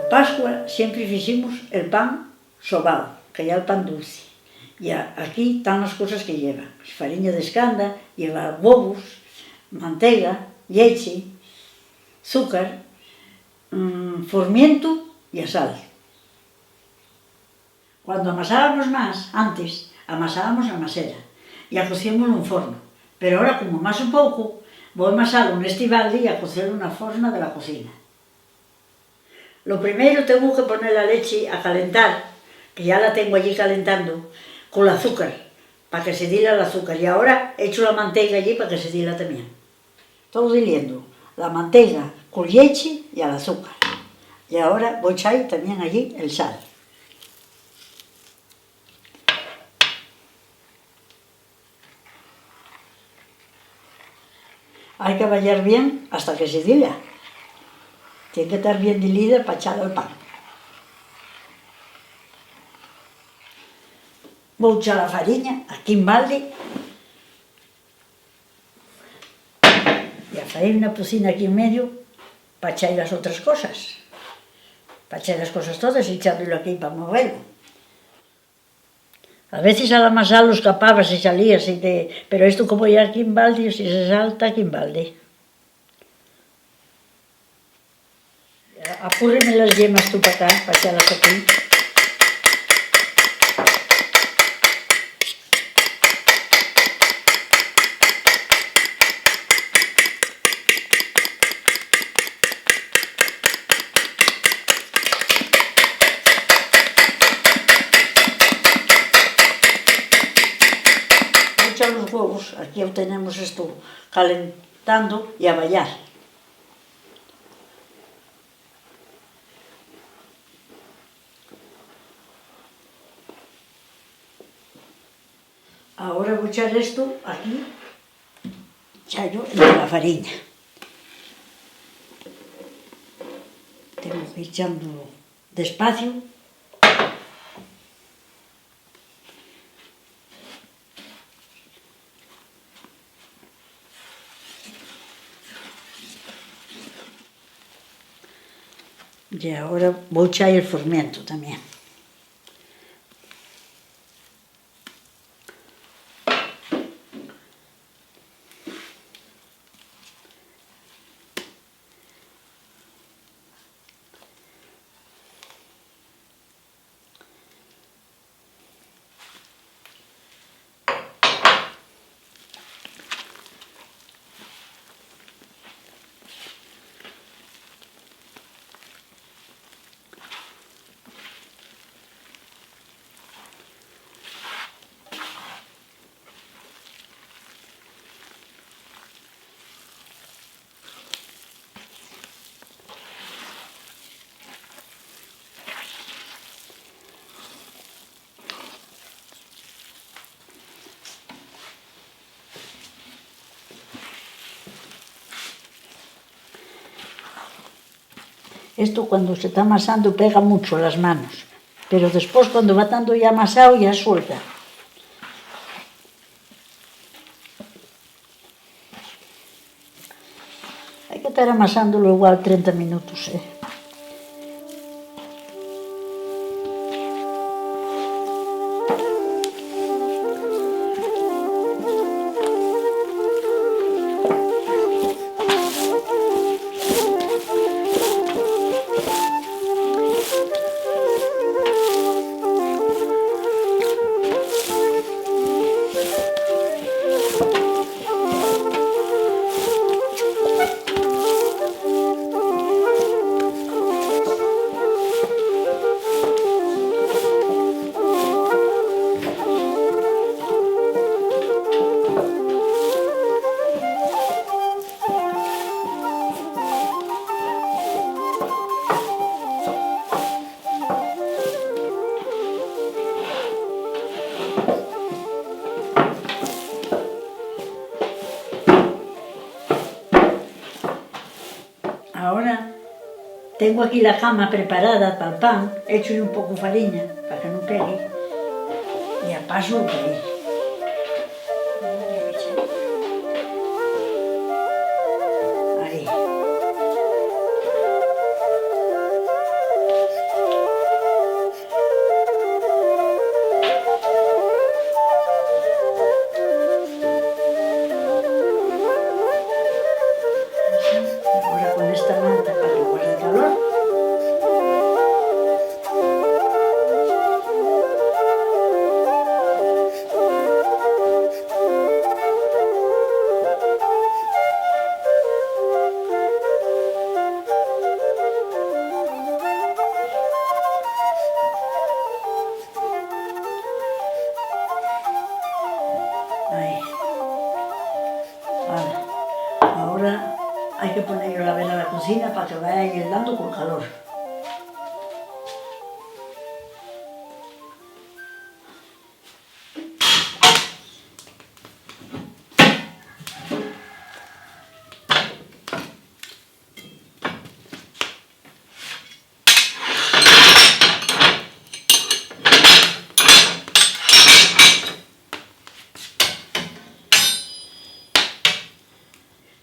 Pascua sempre fiximos el pan sobao, que é el pan dulce. E aquí están as cousas que lleva. Fariña de escanda, lleva huevos, manteiga, leche, azúcar, formiento e a sal. Cando amasábamos más, antes, amasábamos na masera e a cocíamos nun forno. Pero ahora, como amaso pouco, vou amasalo neste balde e a cocelo na forna de la cocina. Lo primeiro tengo que poner a leche a calentar, que ya la tengo allí calentando, con el azúcar, para que se dila el azúcar. Y ahora echo la manteiga allí para que se dila también. Todo diliendo la manteiga con leche y el azúcar. Y ahora voy a echar también allí el sal. Hay que ballar bien hasta que se dila. Tiene que estar bien dilida para echarlo al pan. Voy a echar la fariña aquí en balde. Y a freír una pucina aquí en medio para echar las otras cosas. Para echar las cosas todas y echándolo aquí para moverlo. A veces al amasarlo escapaba, se salía, pero esto como ya aquí en balde, si se salta aquí en balde. Apúrreme las yemas tú para acá, para echarlas aquí. Echar los huevos, aquí tenemos esto calentando y a ballar. Ahora voy a echar esto aquí, echallo entre la fariña. Tengo que ir echando despacio. Y ahora voy a echar el fermento también. Esto cuando se está amasando pega mucho las manos, pero después cuando va estando ya amasado ya suelta. Hay que estar amasándolo igual 30 minutos, ¿eh? Ahora tengo aquí la cama preparada para el pan, hecho un poco de farina para que no pegue y a paso por ahí. Ahí. para que vaya hielando con calor.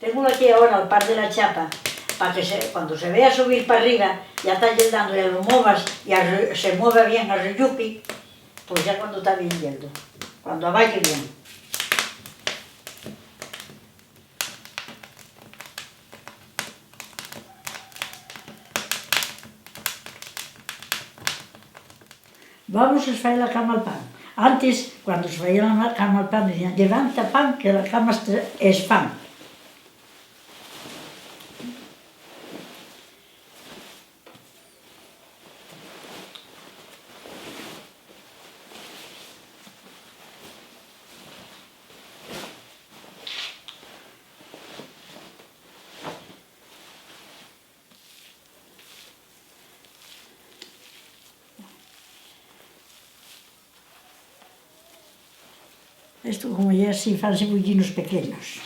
Tengo aquí ahora el par de la chapa, para que cuando se vea subir para arriba, ya está hielando, ya lo muevas, ya se mueve bien el reyupi, pues ya cuando está bien hieldo, cuando vaya bien. Vamos a esfaer la cama al pan. Antes, cuando se faía la cama al pan, decían, levanta pan, que la cama es pan. Esto como ya así, fanse bullinos pequeños.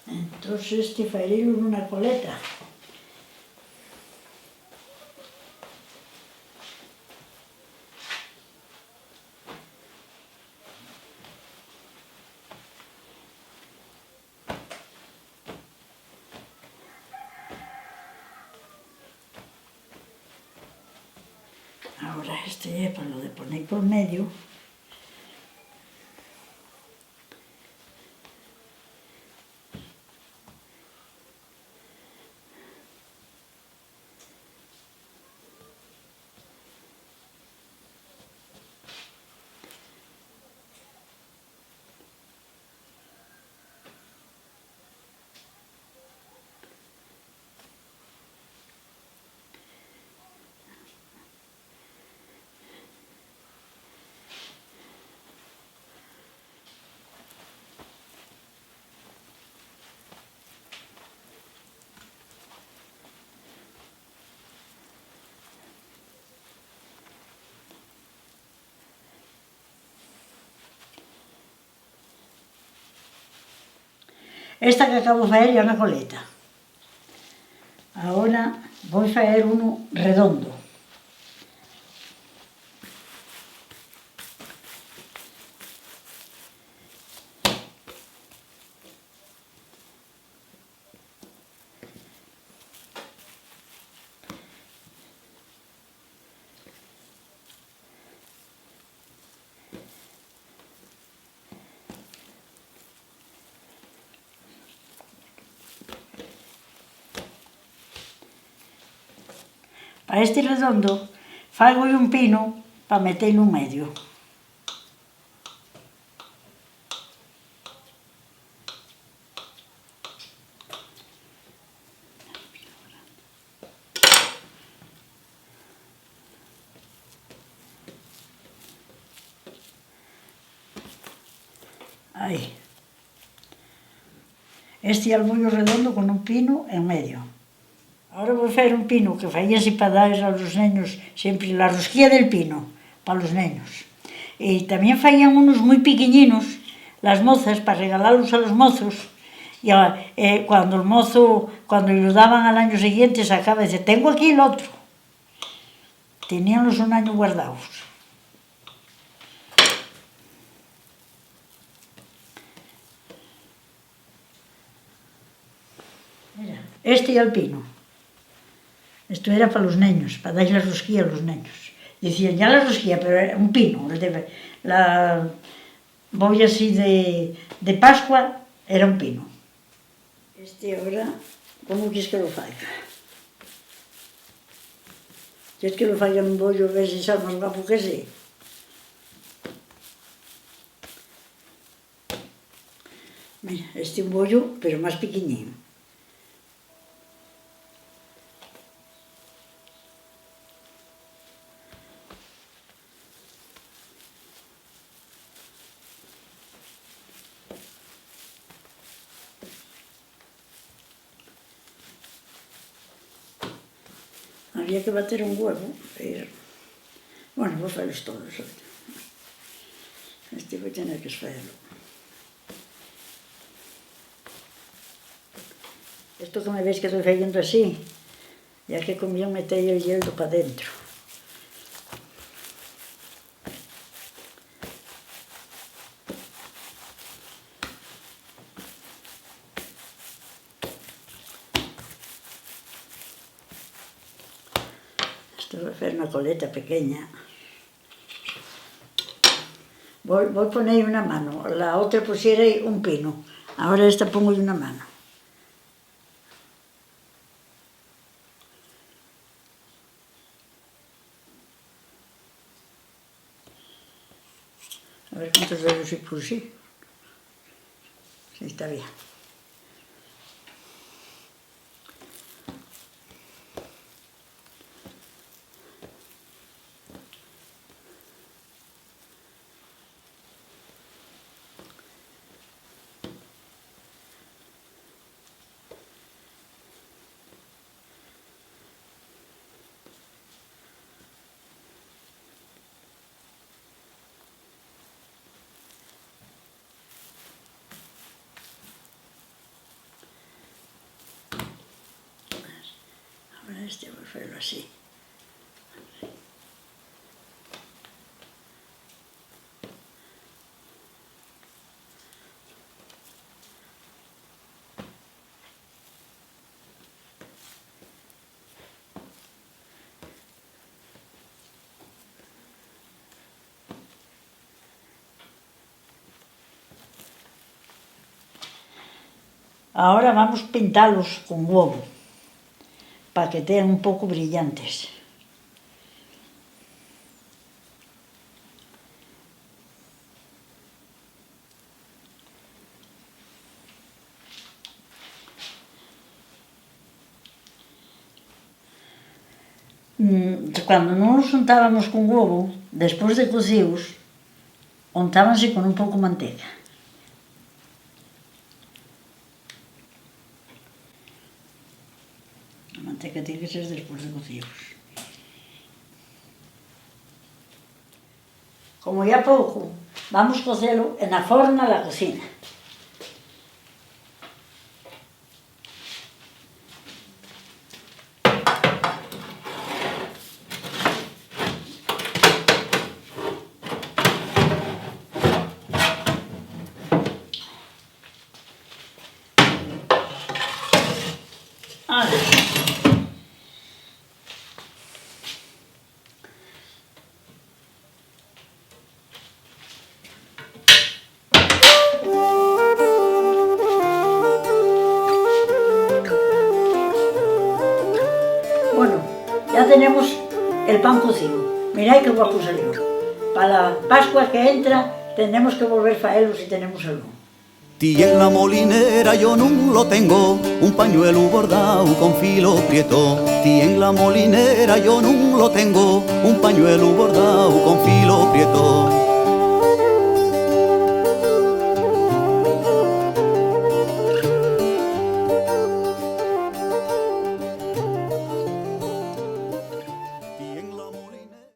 Entonces este farelo en una coleta. Ahora este es para lo de poner por medio. Esta que acabo de faer é unha coleta. Ahora vou faer uno redondo. Para este redondo, fago un pino para meter no medio. Aí. Este almullo redondo con un pino en medio. Ahora vou facer un pino que faíase para dar a los neños, sempre la rosquilla del pino, para los neños. E tamén faían unos moi pequeñinos, las mozas, para regalarlos a los mozos, e cuando el mozo, cuando lo daban al año siguiente, sacaba e dice, tengo aquí el otro. Teníanlos un año guardados. Mira. Este y el pino. Esto era para los niños, para dar la rosquilla a los niños. Decían, ya la rosquilla, pero era un pino. La bolla así de Pascua era un pino. Este ahora, ¿cómo quieres que lo haga? ¿Quieres que lo haga en un bollo, ver si sale más guapo que sí? Mira, este es un bollo, pero más pequeñín. Había que bater un huevo, pero... Bueno, vou falos todos. Este vou tener que esfaelo. Esto que me veis que estoy facendo así, ya que comía metei el hielo para dentro. Esto vai fer unha coleta pequeña. Voy poner una mano, la otra pusierei un pino. Ahora esta pongo una mano. A ver cuántos dedos y puse. Sí, está bien. Ahora este voy a hacerlo así. Ahora vamos a pintarlos con huevo, para que estén un poco brillantes. Cuando non os untábamos con huevo, despois de cocidos, untábanse con un pouco de manteiga. A manteiga tiene que ser despois de cocidos. Como ya pouco, vamos cocelo en la forna da cocina. Bueno, ya tenemos el pan cocido. Mirad qué guapo salió. Para la Pascua que entra, tenemos que volver a faerlo si tenemos algo. Ti en la molinera yo no lo tengo, un pañuelo bordado con filo prieto. Ti en la molinera yo no lo tengo, un pañuelo bordado con filo prieto.